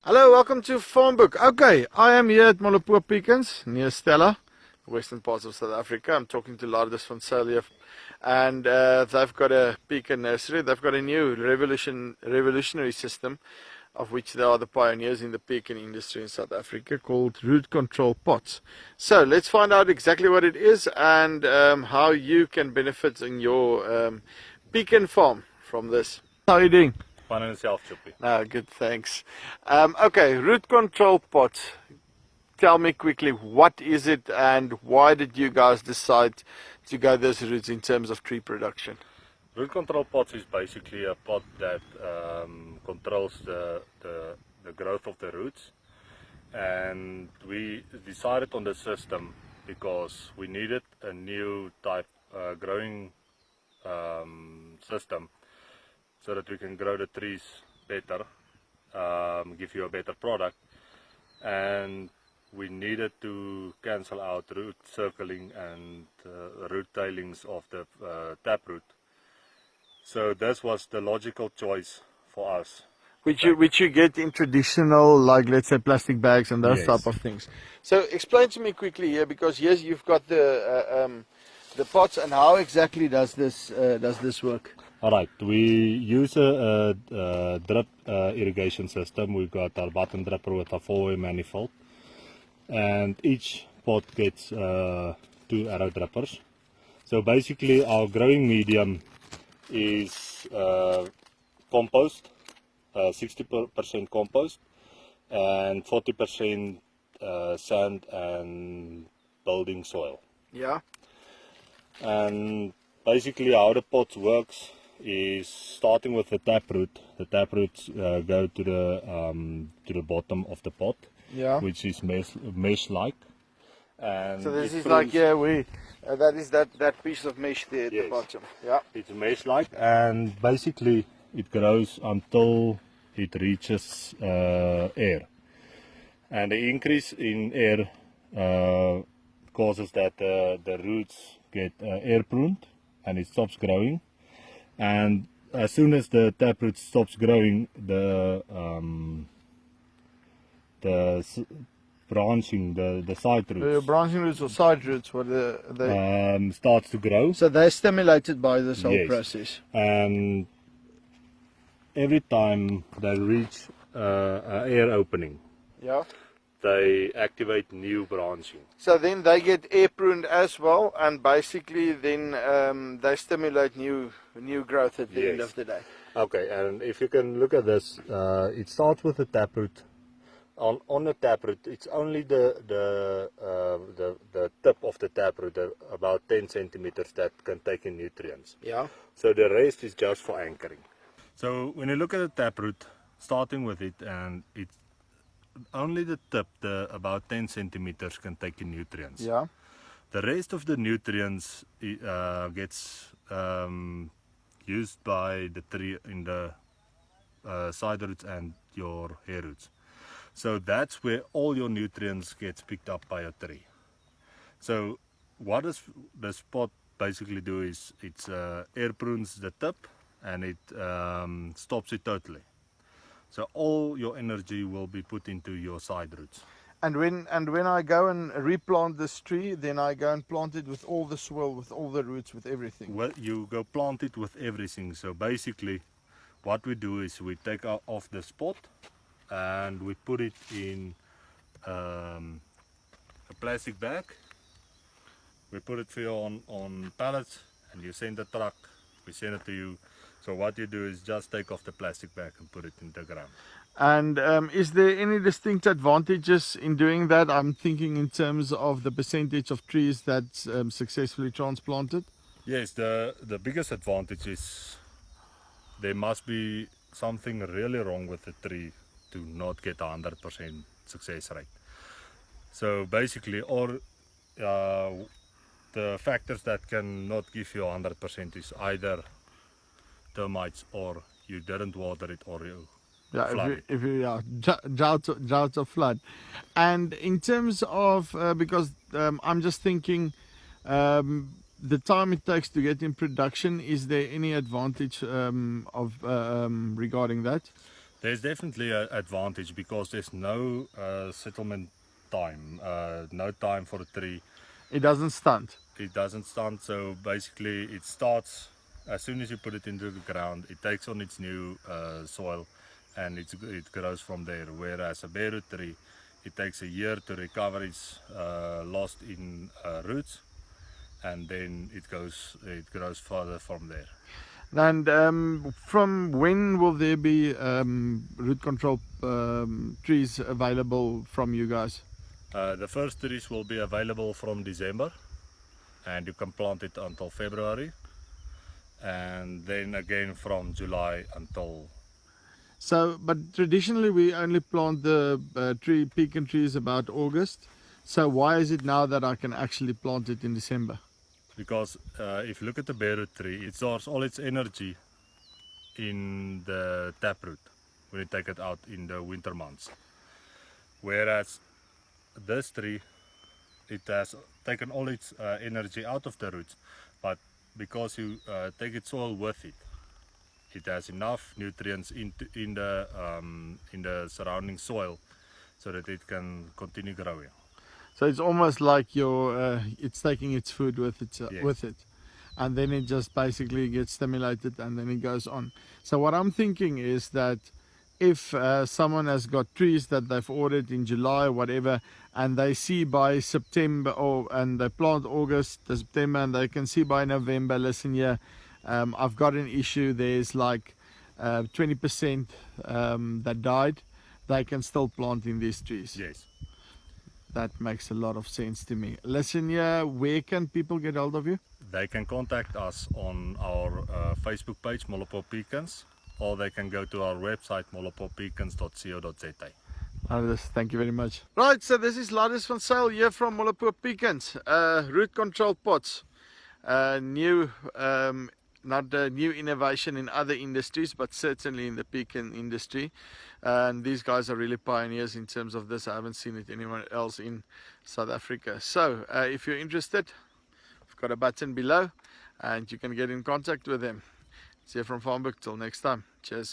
Hello, welcome to Farmboek. Okay, I am here at Molopo Pecans near Stella, western parts of South Africa. I'm talking to Lourdes van Celia, and they've got a pecan nursery. They've got a new revolutionary system, of which they are the pioneers in the pecan industry in South Africa, called Rootcontrol Pots. So let's find out exactly what it is and how you can benefit in your pecan farm from this. How are you doing? Fun and self, Chippy. No, good, thanks. Okay, root control pots. Tell me quickly, what is it and why did you guys decide to go this route in terms of tree production? Root control pots is basically a pot that controls the growth of the roots, and we decided on the system because we needed a new type growing system so that we can grow the trees better, give you a better product, and we needed to cancel out root circling and root tailings of the taproot. So this was the logical choice for us. Which you get in traditional, like let's say plastic bags and those Yes. type of things. So explain to me quickly here, because yes, you've got the pots, and how exactly does this work? Alright, we use a drip irrigation system. We've got our button dripper with a 4-way manifold, and each pot gets 2 arrow drippers. So basically our growing medium is compost, 60% compost and 40% sand and building soil. Yeah. And basically how the pots works is starting with the taproot. The taproots go to the bottom of the pot, Yeah. which is mesh-like. And So this it is like, proves- yeah, that is that piece of mesh there at the Yes. bottom. Yeah. It's mesh-like, and basically it grows until it reaches air. And the increase in air causes that the roots get air pruned and it stops growing. And as soon as the taproot stops growing, the branching, the side The roots, branching roots or side roots, what they starts to grow. so they're stimulated by this whole Yes. process. And every time they reach an air opening, Yeah. they activate new branching. So then they get air pruned as well, and basically then they stimulate new growth at the end Yes. of the day. Okay, and if you can look at this, it starts with the taproot. On the taproot, it's only the tip of the taproot, about 10 centimeters, that can take in nutrients. Yeah. So the rest is just for anchoring. So when you look at the taproot, starting with it, and it's only the tip, about 10 centimeters, can take in nutrients. Yeah. The rest of the nutrients gets used by the tree in the side roots and your hair roots. So that's where all your nutrients gets picked up by a tree. So what does the spot basically do is it's air prunes the tip, and it stops it totally. So all your energy will be put into your side roots. And when I go and replant this tree, then I go and plant it with all the soil, with all the roots, with everything. Well, you go plant it with everything. So basically what we do is we take off the spot and we put it in a plastic bag. We put it for you on pallets, and you send the truck, we send it to you. So what you do is just take off the plastic bag and put it in the ground. And is there any distinct advantages in doing that? I'm thinking in terms of the percentage of trees that's successfully transplanted. Yes, the biggest advantage is there must be something really wrong with the tree to not get 100% success rate. So basically, or the factors that cannot give you 100% is either termites, or you didn't water it, or you flood it. Drought or flood. And in terms of because I'm just thinking the time it takes to get in production, is there any advantage of regarding that? There's definitely an advantage because there's no settlement time, no time for a tree. It doesn't stunt. It doesn't stunt, so basically it starts as soon as you put it into the ground. It takes on its new soil, and it grows from there. Whereas a bare root tree, it takes a year to recover its lost in roots, and then it grows further from there. And from when will there be root control trees available from you guys? The first trees will be available from December, and you can plant it until February, and then again from July until. So, but traditionally we only plant the pecan trees about August. So why is it now that I can actually plant it in December? Because if you look at the bare root tree, it stores all its energy in the taproot when you take it out in the winter months. Whereas this tree, it has taken all its energy out of the roots, but because you take its soil with it, it has enough nutrients in the surrounding soil so that it can continue growing. So it's almost like it's taking its food with it, Yes. with it, and then it just basically gets stimulated, and then it goes on. So what I'm thinking is that if someone has got trees that they've ordered in July or whatever, and they see by September, and they plant August, September, and they can see by November, listen here, I've got an issue. There's like 20% that died. They can still plant in these trees. Yes. That makes a lot of sense to me. Listen here, where can people get hold of you? They can contact us on our Facebook page, Molopo Pecans, or they can go to our website, molopopecans.co.za. Lardis, thank you very much. Right, so this is Lardis van Sail here from Molopo Pecans. Root control pots. New, not a new innovation in other industries, but certainly in the pecan industry. And these guys are really pioneers in terms of this. I haven't seen it anywhere else in South Africa. So if you're interested, I've got a button below and you can get in contact with them. See you from Farmboek. Till next time. Cheers.